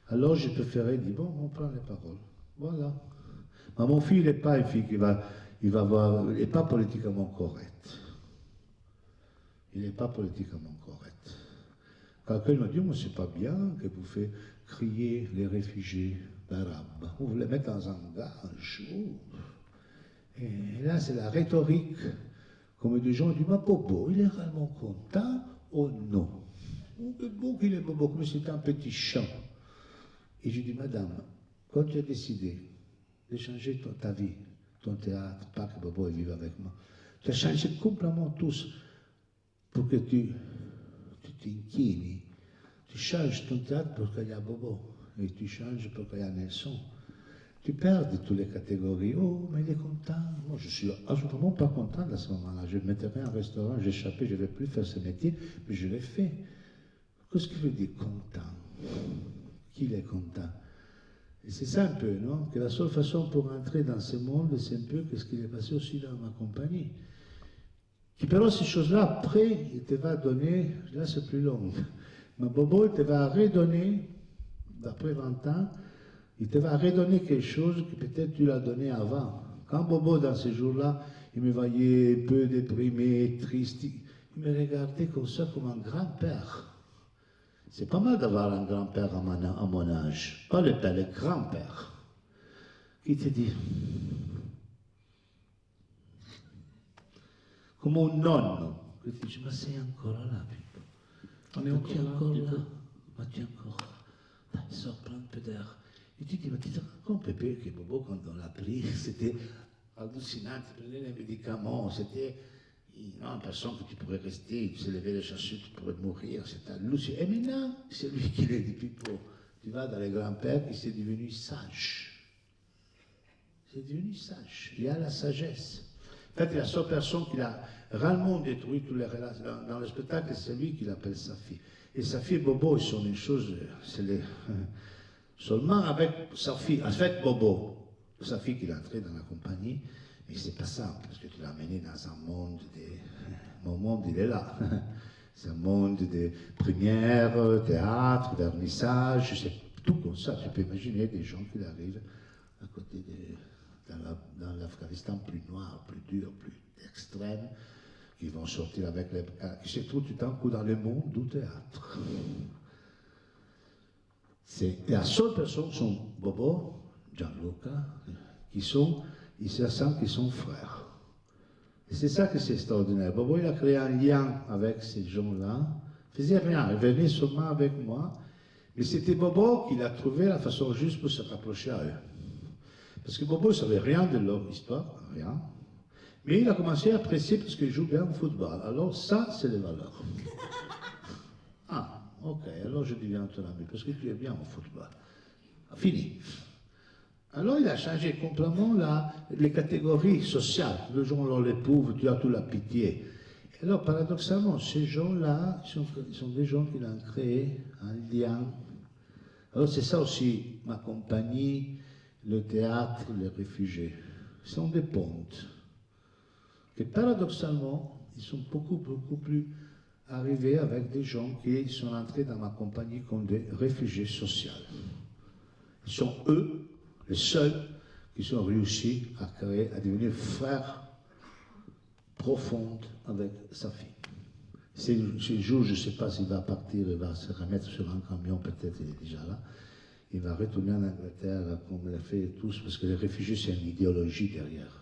Alors, je préférais dire, bon, on prend les paroles. Voilà. Mais mon fils, il n'est pas une fille il n'est pas politiquement correct. Il n'est pas politiquement correct. Quelqu'un m'a dit, moi, c'est pas bien que vous faites crier les réfugiés d'Arabes. Vous les mettez dans un gage. Et là, c'est la rhétorique. Comme des gens disent, ma Bobo, il est réellement content ou non? Bon qu'il est Bobo, comme si c'était un petit champ. Et je dis, madame, quand tu as décidé de changer ta vie, ton théâtre, pas que Bobo vive avec moi, tu as changé complètement tous pour que tu t'inclines. Tu changes ton théâtre pour qu'il y a Bobo, et tu changes pour qu'il y a Nelson. Tu perds de toutes les catégories. Oh, mais il est content. Moi, je suis absolument pas content à ce moment-là. Je mettrais un restaurant, j'échappais, je ne vais plus faire ce métier, mais je l'ai fait. Qu'est-ce qu'il veut dire content? Qu'il est content. Et c'est ça un peu, non? Que la seule façon pour entrer dans ce monde, c'est un peu ce qu'il est passé aussi dans ma compagnie. Qui però ces choses-là, après, il te va donner, là c'est plus long, mais Bobo, il te va redonner, d'après 20 ans, il te va redonner quelque chose que peut-être tu l'as donné avant. Quand Bobo, dans ces jours-là, il me voyait un peu déprimé, triste, il me regardait comme ça, comme un grand-père. C'est pas mal d'avoir un grand-père à mon âge. Pas le père, le grand-père. Qui te dit, comme un nonno, qui te dit, ma sei ancora là, Pippo? On est encore là. Ma tu es encore là. Dai, sors, prends un peu d'air. Et tu dis, mais tu te rends compte, Pépé, que Bobo, quand on l'a pris, c'était hallucinant, tu prenais les médicaments, c'était une personne que tu pourrais rester, tu se lever les chaussures, tu pourrais mourir, c'était hallucinant. Et maintenant, c'est lui qui l'a dit, Pippo. Tu vas dans les grands-pères, il s'est devenu sage. C'est devenu sage. Il a la sagesse. En fait, la seule personne qui a réellement détruit toutes les relations dans le spectacle, c'est lui qui l'appelle sa fille. Et sa fille et Bobo, ils sont une chose, c'est les... Seulement avec sa fille, avec Bobo, sa fille qui est entrée dans la compagnie, mais c'est pas simple, parce que tu l'as amené dans un monde mon monde, il est là. C'est un monde de première, théâtre, vernissage, c'est tout comme ça. Tu peux imaginer des gens qui arrivent à côté dans l'Afghanistan plus noir, plus dur, plus extrême, qui vont sortir avec les... qui se trouvent tout un coup dans le monde du théâtre. C'est la seule personne, sont Bobo, Gianluca, qui sont ils se sentent qu'ils sont frères. Et c'est ça que c'est extraordinaire. Bobo, il a créé un lien avec ces gens-là. Il faisait rien, il venait seulement avec moi. Mais c'était Bobo qui a trouvé la façon juste pour se rapprocher à eux. Parce que Bobo ne savait rien de leur histoire, rien. Mais il a commencé à apprécier parce qu'il joue bien au football. Alors ça, c'est les valeurs. Ah, ok, alors je deviens ton ami, parce que tu es bien au football. Fini. Alors il a changé complètement les catégories sociales. Les gens, alors les pauvres, tu as toute la pitié. Et alors, paradoxalement, ces gens-là, ils sont des gens qui ont créé un lien. Alors c'est ça aussi, ma compagnie, le théâtre, les réfugiés. Ce sont des pontes. Et paradoxalement, ils sont beaucoup plus arrivés avec des gens qui sont entrés dans ma compagnie comme des réfugiés sociaux. Ils sont eux, les seuls, qui sont réussis à créer, à devenir frères profonds avec sa fille. Ce jour, je ne sais pas s'il va partir, il va se remettre sur un camion, peut-être il est déjà là. Il va retourner en Angleterre comme il a fait tous, parce que les réfugiés, c'est une idéologie derrière.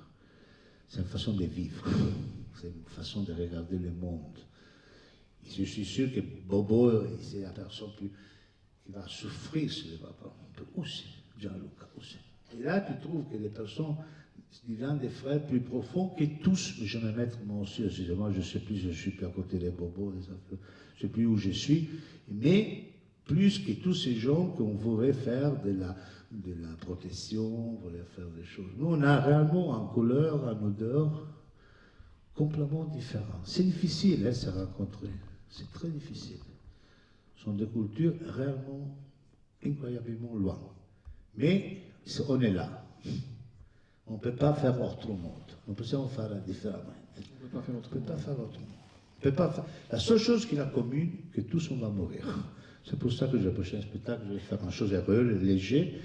C'est une façon de vivre, c'est une façon de regarder le monde. Et je suis sûr que Bobo, c'est la personne qui va souffrir si le papa. Aussi, Gianluca, aussi. Et là, tu trouves que les personnes deviennent des frères plus profonds que tous. Je vais me mettre moi aussi, excusez-moi, je ne sais plus, je suis plus à côté des Bobos, je ne sais plus où je suis, mais plus que tous ces gens qu'on voudrait faire de la protection, on voudrait faire des choses. Nous, on a réellement en couleur, en odeur, complètement différents. C'est difficile, hein, se rencontrer. C'est très difficile. Ce sont des cultures réellement incroyablement loin. Mais on est là. On ne peut pas faire autrement. On peut seulement faire différemment. On ne peut pas faire autrement. On peut pas faire autrement. On peut pas faire... La seule chose qui est commune, que tous on va mourir. C'est pour ça que le prochain spectacle, je vais faire une chose heureuse, léger,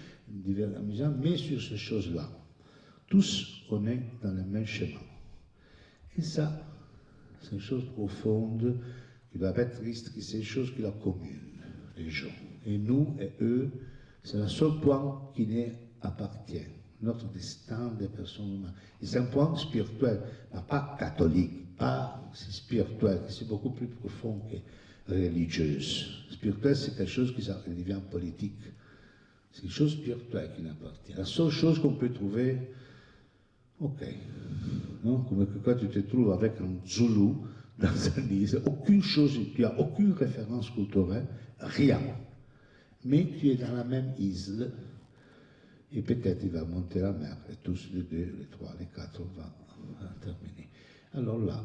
amusant, mais sur ces choses-là. Tous, on est dans le même schéma. Et ça, c'est une chose profonde qui va être triste, qui c'est une chose qui est commune, les gens. Et nous et eux, c'est le seul point qui nous appartient. Notre destin des personnes humaines. Et c'est un point spirituel, pas catholique, pas spirituel, c'est beaucoup plus profond que religieuse. Spirituel, c'est quelque chose qui devient politique. C'est une chose spirituelle qui nous appartient. La seule chose qu'on peut trouver, ok, non? Comme quand tu te trouves avec un Zoulou dans un île, aucune chose, tu n'as aucune référence culturelle, rien. Mais tu es dans la même île, et peut-être il va monter la mer, et tous les deux, les trois, les quatre, on va terminer. Alors là,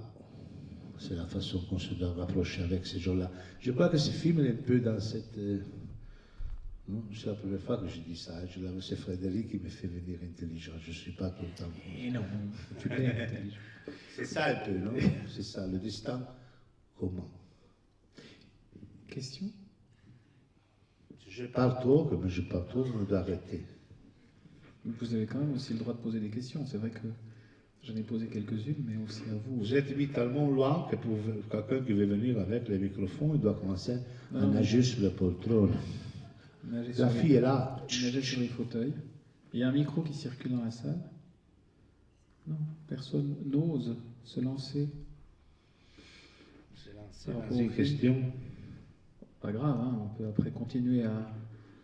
c'est la façon qu'on se doit rapprocher avec ces gens-là. Je crois que ce film est un peu dans cette... non, c'est la première fois que je dis ça. C'est Frédéric qui me fait venir intelligent. Je ne suis pas tout le temps... Et non, tu es intelligent. C'est ça un peu, non? C'est ça, le destin, comment? Question? Si je parle trop, comme je parle trop, je dois arrêter. Vous avez quand même aussi le droit de poser des questions. C'est vrai que j'en ai posé quelques-unes, mais aussi à vous. Vous êtes mis tellement loin que pour quelqu'un qui veut venir avec les microphones, il doit commencer à nager sur le poltron. La fille est là. Nager sur les fauteuils. Il y a un micro qui circule dans la salle. Non, personne n'ose se lancer. C'est une question. Pas grave, hein, on peut après continuer à...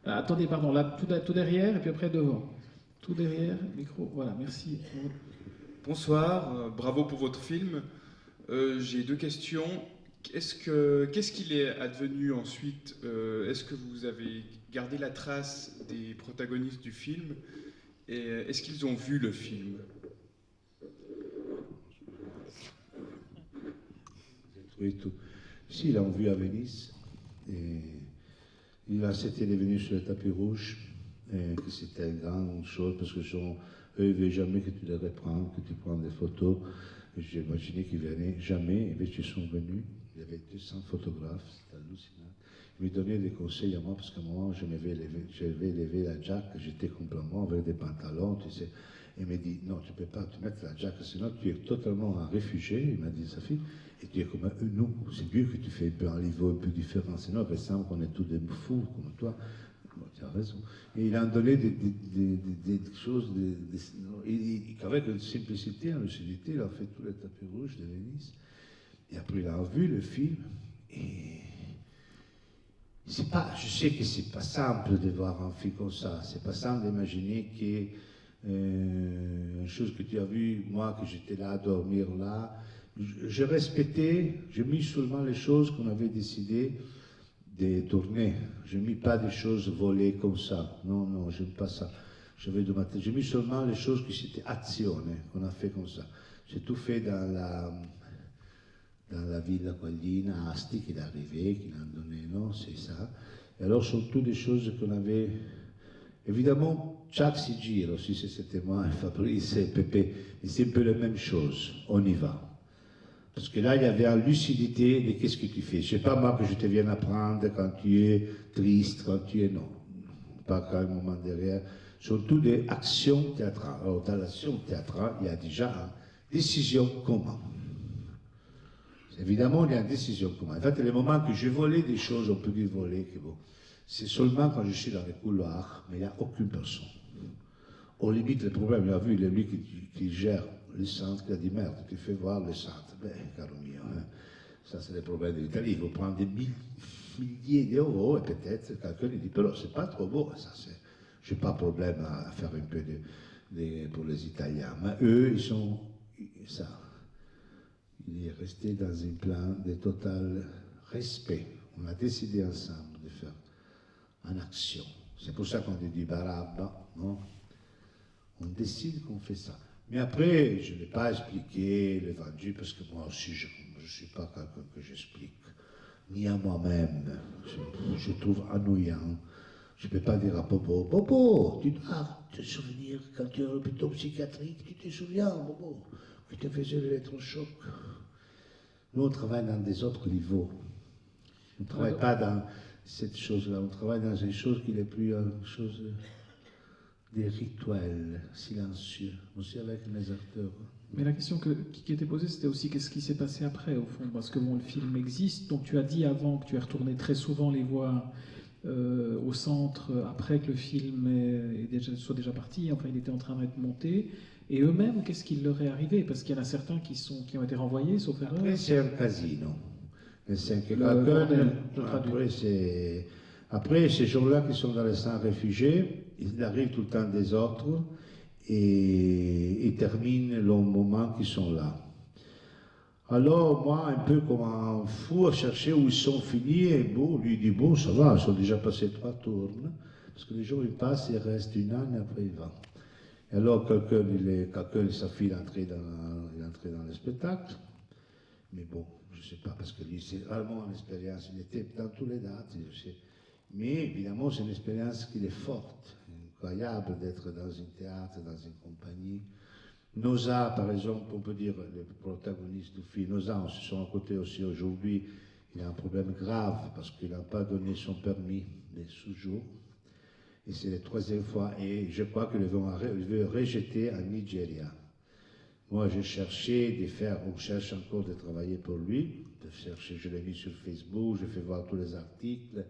Ah, attendez, pardon, là, tout derrière, et puis après devant. Tout derrière, micro, voilà, merci. Bonsoir, bravo pour votre film. J'ai deux questions. Qu'est-ce qu'il est advenu ensuite? Est-ce que vous avez gardé la trace des protagonistes du film? Et est-ce qu'ils ont vu le film? Oui, tout. Si, ils l'ont vu à Venise. Et c'était venu sur le tapis rouge. Et que c'était une grande chose parce que eux, ils ne veulent jamais que tu les reprennes, que tu prends des photos. J'ai imaginé qu'ils venaient jamais. Et bien, ils sont venus. Il y avait 200 photographes, c'était hallucinant. Ils me donnaient des conseils à moi parce qu'à un moment, je vais lever la jack, j'étais complètement avec des pantalons, tu sais. Il m'a dit, non, tu ne peux pas te mettre la jack, sinon tu es totalement un réfugié, il m'a dit, Safi, et tu es comme nous. C'est mieux que tu fais un peu un niveau un peu différent, sinon, il semble qu'on est tous des fous comme toi. Bon, tu as raison. Et il a donné des choses, qu'avec une simplicité, une lucidité, il a fait tous les tapis rouges de Venise. Et après, il a vu le film. Et c'est pas, je sais que c'est pas simple de voir un film comme ça. C'est pas simple d'imaginer que une chose que tu as vue, moi, que j'étais là à dormir là, je respectais, j'ai mis seulement les choses qu'on avait décidé de tourner. Je n'ai mis pas des choses volées comme ça. Non, non, je n'aime pas ça. J'ai mis seulement les choses qui étaient action, qu'on a fait comme ça. J'ai tout fait dans la Villa Quaglina, Asti, qu'il est arrivé, qu'il a donné, non, c'est ça. Et alors, ce sont toutes des choses qu'on avait. Évidemment, chaque giro, si c'était moi, Fabrice et Pépé, c'est un peu la même chose. On y va. Parce que là, il y avait une lucidité de qu'est-ce que tu fais. Je ne sais pas moi que je te vienne apprendre quand tu es triste, quand tu es non. Pas qu'à un moment derrière. Surtout des actions théâtrales. Alors, dans l'action théâtrale, il y a déjà une décision commune. Évidemment, il y a une décision commune. En fait, les moments que j'ai volé des choses, on peut dire voler, que bon, c'est seulement quand je suis dans les couloirs, mais il n'y a aucune personne. Au limite, le problème, il a vu, il est lui qui gère le centre, qui a dit merde, tu fais voir le centre. Ben, caro mio, ça c'est le problème de l'Italie, il faut prendre des milliers d'euros et peut-être quelqu'un lui dit, però c'est pas trop beau, ça c'est. Je n'ai pas de problème à faire un peu pour les Italiens, mais eux, ils sont. Ça. Il est resté dans un plan de total respect. On a décidé ensemble de faire une action. C'est pour ça qu'on dit Barabba, non? On décide qu'on fait ça. Mais après, je ne vais pas expliquer l'évangile parce que moi aussi, je ne suis pas quelqu'un que j'explique, ni à moi-même. Je trouve ennuyant. Je ne peux pas dire à Bobo, Bobo, tu dois te souvenir quand tu es à l'hôpital psychiatrique, tu te souviens, Bobo, que tu faisais l'électrochoc. Nous, on travaille dans des autres niveaux. On ne travaille pas dans cette chose-là, on travaille dans une chose qui n'est plus une chose des rituels silencieux, aussi avec les acteurs. Mais la question qui était posée, c'était aussi qu'est-ce qui s'est passé après, au fond, parce que bon, le film existe, donc tu as dit avant que tu es retourné très souvent les voir au centre, après que le film soit déjà parti, enfin il était en train d'être monté, et eux-mêmes, qu'est-ce qui leur est arrivé? Parce qu'il y en a certains qui ont été renvoyés, sauf erreur. Après, c'est un casino. Après, ces gens-là qui sont dans les centres réfugiés, ils arrivent tout le temps des autres et ils terminent le moment qu'ils sont là. Alors, moi, un peu comme un fou à chercher où ils sont finis, et bon, lui dit, bon, ça va, ils sont déjà passés 3 tours, parce que les jours, ils passent, ils restent une année, après ils vont. Et alors, quelqu'un, sa fille, est entré dans le spectacle, mais bon, je ne sais pas, parce que lui, c'est vraiment une expérience, il était dans toutes les dates, je sais. Mais évidemment, c'est une expérience qui est forte, incroyable d'être dans un théâtre, dans une compagnie. Nosa, par exemple, on peut dire, le protagoniste du film, Nosa, on se sent à côté aussi aujourd'hui, il a un problème grave parce qu'il n'a pas donné son permis de séjour. Et c'est la 3e fois, et je crois qu'il veut rejeter en Nigeria. Moi, j'ai cherché on cherche encore de travailler pour lui, je l'ai mis sur Facebook, je fais voir tous les articles,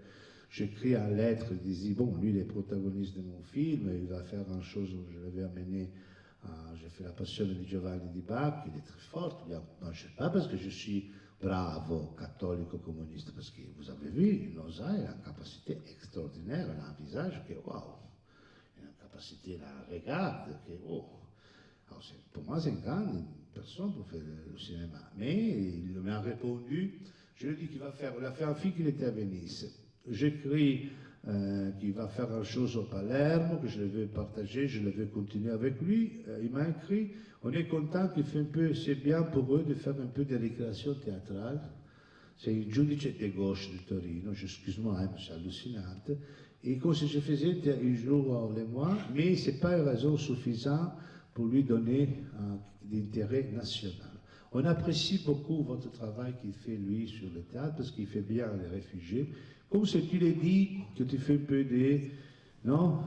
j'écris en lettres, je disais, bon, lui, il est protagoniste de mon film, il va faire une chose où je l'avais amené, j'ai fait La Passione di Giovanni di Bacchi, il est très fort, non, je ne sais pas parce que je suis bravo, catholique, communiste, parce que vous avez vu, Nosa, il a une capacité extraordinaire, il a un visage qui, waouh, il a une capacité, là, regarde, qui, oh. Alors, pour moi, c'est une grande personne pour faire le cinéma. Mais il m'a répondu, je lui ai dit qu'il va faire, il a fait un film qu'il était à Venise. J'écris qu'il va faire une chose au Palerme, que je veux partager, je veux continuer avec lui. Il m'a écrit, on est content qu'il fait un peu, c'est bien pour eux de faire un peu de récréation théâtrale. C'est un giudice de gauche de Torino, excuse-moi, c'est hallucinant. Et comme si je faisais un jour le mois, mais ce n'est pas une raison suffisante pour lui donner d'intérêt national. On apprécie beaucoup votre travail qu'il fait, lui, sur le théâtre, parce qu'il fait bien les réfugiés. Comme si tu l'as dit, que tu fais un peu des... Non?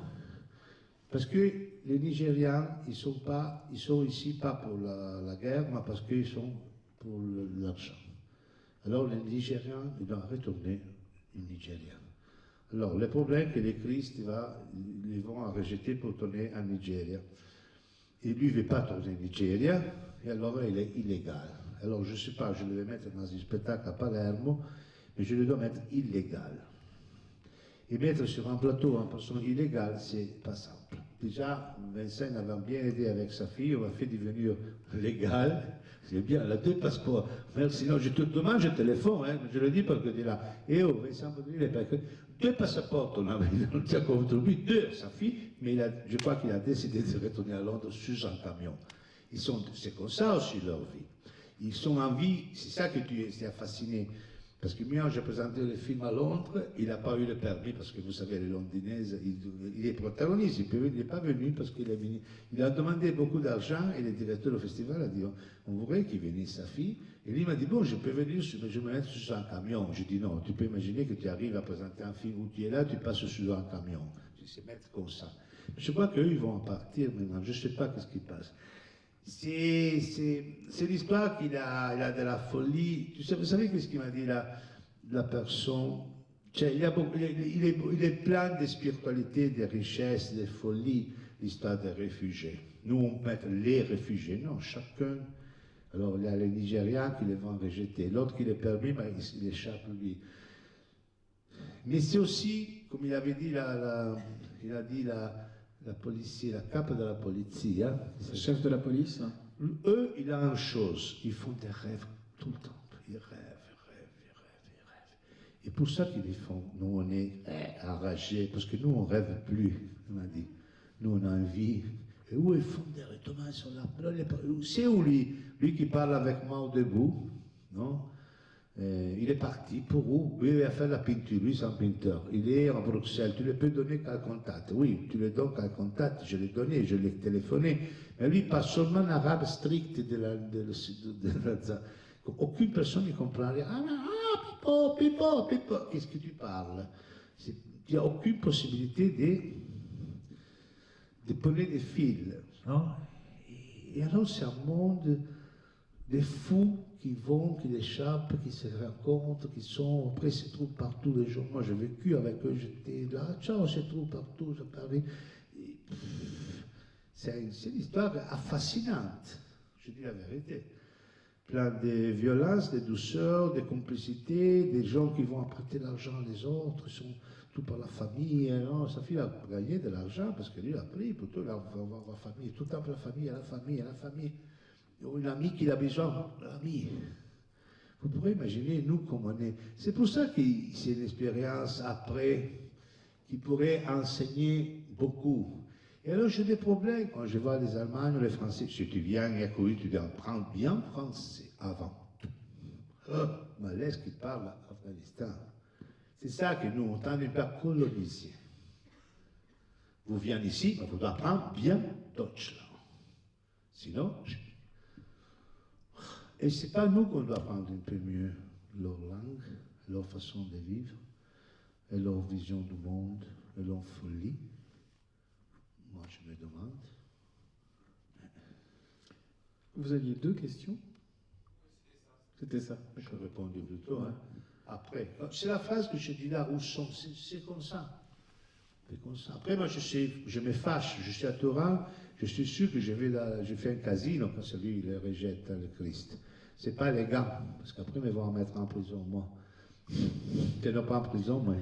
Parce que les Nigérians, ils sont ici pas pour la guerre, mais parce qu'ils sont pour l'argent. Alors les Nigérians, ils doivent retourner au Nigeria. Alors, le problème, c'est que le Christ, ils vont en rejeter pour tourner en Nigeria. Et lui, il ne veut pas tourner en Nigeria, et alors il est illégal. Alors, je ne sais pas, je le vais mettre dans un spectacle à Palermo, mais je le dois mettre illégal. Et mettre sur un plateau en personne illégale, c'est pas simple. Déjà, Vincent avait bien aidé avec sa fille, on m'a fait devenir légal. C'est bien, elle a 2 passeports. Mais sinon, je te demande, je téléphone, hein, je le dis parce que tu es là. Et oh, Vincent Baudry, 2 passeports, on avait contre lui, 2, sa fille, mais je crois qu'il a décidé de retourner à Londres sur un camion. C'est comme ça aussi leur vie. Ils sont en vie, c'est ça que tu es fasciné. Parce que moi, j'ai présenté le film à Londres, il n'a pas eu le permis, parce que vous savez, les Londinais, il est protagoniste, il n'est pas venu parce qu'il est venu. Il a demandé beaucoup d'argent et le directeur du festival a dit, on voudrait qu'il vienne sa fille. Et lui m'a dit, bon, je peux venir, mais je vais me mettre sur un camion. Je dis, non, tu peux imaginer que tu arrives à présenter un film où tu es là, tu passes sur un camion. Je dis, c'est mettre comme ça. Je crois qu'eux, ils vont en partir maintenant, je ne sais pas qu'est-ce qui passe. C'est l'histoire qu'il a de la folie. Vous savez ce qu'il m'a dit la personne? Il est plein de spiritualité, de richesse, de folie, l'histoire des réfugiés. Nous, on met les réfugiés, non, chacun. Alors, il y a les Nigérians qui les vont rejeter, l'autre qui les permet, mais il échappe lui. Mais c'est aussi, comme il avait dit, il a dit la police, la cape de la police, hein, Le chef de la police. Eux, il a une chose, ils font des rêves tout le temps. Ils rêvent. Et pour ça qu'ils les font. Nous, on est enragés, parce que nous, on ne rêve plus, il m'a dit. Nous, on a envie. Et où ils font des retombées sur la plage. C'est où lui qui parle avec moi au debout, non? Il est parti pour où? Lui, il va faire la peinture, lui, c'est un peinteur. Il est à Bruxelles, tu ne peux donner qu'un contact. Oui, tu le donnes qu'un contact, je l'ai donné, je l'ai téléphoné. Mais lui, il parle seulement l'arabe strict aucune personne ne comprend rien. Pipo, qu'est-ce que tu parles? Il n'y a aucune possibilité de prendre des fils. Non? Et alors, c'est un monde de fous qui vont, qui échappent, qui se rencontrent, qui sont, après, se trouvent partout les jours. Moi, j'ai vécu avec eux, j'étais là, ciao, se trouvent partout, je parlais. C'est une histoire fascinante, je dis la vérité. Plein de violence, de douceur, de complicité, des gens qui vont apprêter l'argent les autres, ils sont tout par la famille. Non, sa fille a gagné de l'argent parce que lui a pris, plutôt la famille, tout le temps pour la famille, la famille. Une amie qui a besoin, l'ami. Vous pourrez imaginer, nous, comme on est. C'est pour ça que c'est une expérience après qui pourrait enseigner beaucoup. Et alors, j'ai des problèmes quand je vois les Allemands ou les Français. Si tu viens et que tu dois apprendre bien français avant tout. Mais laisse qu'ils parlent Afghanistan. C'est ça que nous, on n'est pas colonisés. Vous venez ici, mais vous devez apprendre bien Deutschland. Sinon, et c'est pas nous qu'on doit apprendre un peu mieux leur langue, leur façon de vivre, et leur vision du monde, et leur folie. Moi, je me demande. Vous aviez 2 questions? C'était ça. Je répondais plutôt. Hein. Après, c'est la phrase que je dis là, où sont, c'est comme ça. C'est comme ça. Après, moi, je me fâche, je suis à Turin, je suis sûr que je fais un casino quand celui il rejette le Christ. C'est pas élégant, parce qu'après, ils vont en mettre en prison, moi. Ils n'ont pas en prison, mais.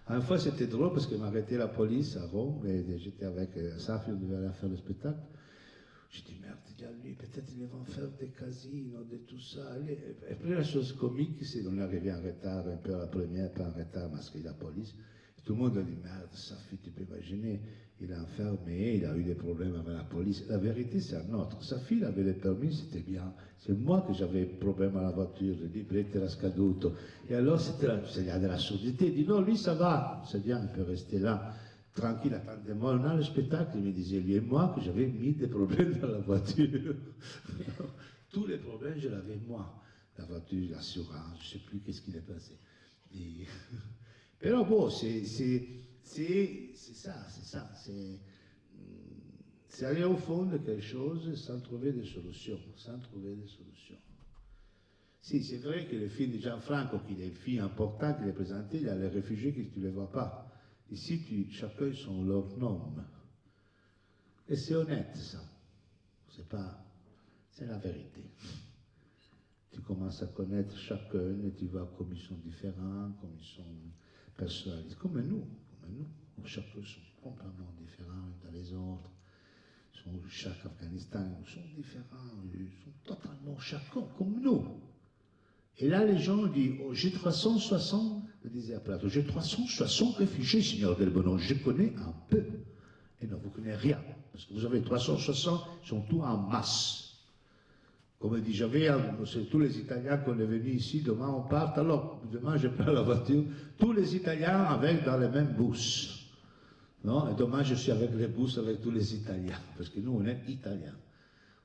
Une fois, c'était drôle parce qu'il m'a arrêté la police à Rome, et j'étais avec Safi, on devait aller faire le spectacle. J'ai dit, merde, il y a lui, peut-être ils vont faire des casinos, de tout ça. Et puis la chose comique, c'est qu'on est arrivé en retard, un peu à la première, pas en retard, parce qu'il y a la police. Et tout le monde a dit, merde, Safi, tu peux imaginer, il a enfermé, il a eu des problèmes avec la police. La vérité, c'est un autre. Safi, il avait le permis, c'était bien. C'est moi que j'avais problème à la voiture, le libretto era scaduto. Et alors, il y a de la surdité. Il dit, non, lui, ça va, c'est bien, il peut rester là. Tranquille, attendez-moi, on a le spectacle, il me disait, lui et moi, que j'avais mis des problèmes dans la voiture. Tous les problèmes, je l'avais moi. La voiture, l'assurance, je ne sais plus qu'est-ce qui est passé. Et... Mais bon, c'est ça. C'est aller au fond de quelque chose sans trouver des solutions. Si, c'est vrai que le film de Gianfranco, qu'il est un film important, qu'il est présenté, il y a les réfugiés que tu ne les vois pas. Ici, chacun son leur nom. Et c'est honnête, ça. C'est la vérité. Tu commences à connaître chacun et tu vois comme ils sont différents, comme ils sont personnalisés, comme nous. Chacun sont complètement différents les uns des autres. Chaque Afghanistan, ils sont différents, ils sont totalement chacun comme nous. Et là, les gens disent, oh, j'ai 360, je disais à Platon, j'ai 360 réfugiés, Seigneur Delbono, je connais un peu. Et non, vous ne connaissez rien, parce que vous avez 360, ils sont tous en masse. Comme dit, c'est tous les Italiens qu'on est venus ici, demain on part, alors demain je prends la voiture, tous les Italiens avec dans les mêmes bus. Non, et demain je suis avec les bus avec tous les Italiens, parce que nous on est Italiens.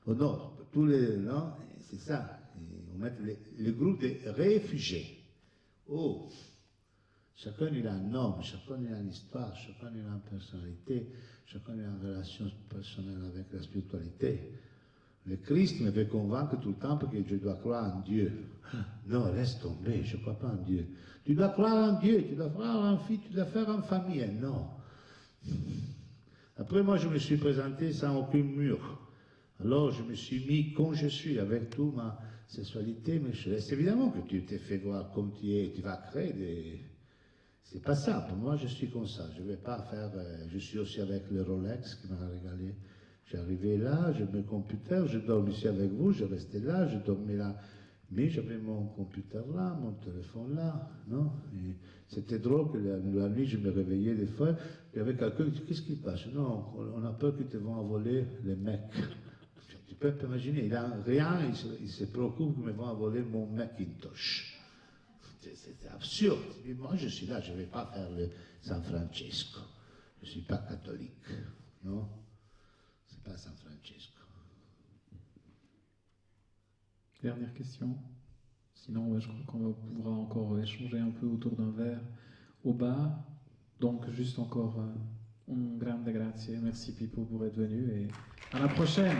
Au nord, tous les, non, c'est ça, et on met les groupes de réfugiés. Oh, chacun il a un nom, chacun il a une histoire, chacun il a une personnalité, chacun il a une relation personnelle avec la spiritualité. Le Christ me fait convaincre tout le temps que je dois croire en Dieu. Non, laisse tomber, je ne crois pas en Dieu. Tu dois croire en Dieu, tu dois croire en fille, tu dois faire en famille. Non. Après, moi, je me suis présenté sans aucun mur. Alors, je me suis mis comme je suis, avec toute ma sexualité, mes choses. C'est évidemment que tu t'es fait voir comme tu es, tu vas créer des... C'est pas ça, pour moi, je suis comme ça. Je ne vais pas faire... je suis aussi avec le Rolex qui m'a régalé. J'arrivais là, j'ai mon computer, je dors ici avec vous, je restais là, je dormais là. Mais j'avais mon computer là, mon téléphone là, non? Et c'était drôle que la nuit, je me réveillais des fois, il y avait quelqu'un qui dit, qu'est-ce qui passe? Non, on a peur qu'ils te vont voler les mecs. Tu peux t'imaginer, il n'a rien, il se préoccupe qu'ils me vont voler mon Macintosh. C'est absurde. Mais moi, je suis là, je ne vais pas faire le San Francesco. Je ne suis pas catholique, non? C'est pas San Francesco. Dernière question. Sinon, je crois qu'on pourra encore échanger un peu autour d'un verre au bar. Donc, juste encore un grande grazie. Merci Pippo pour être venu et à la prochaine.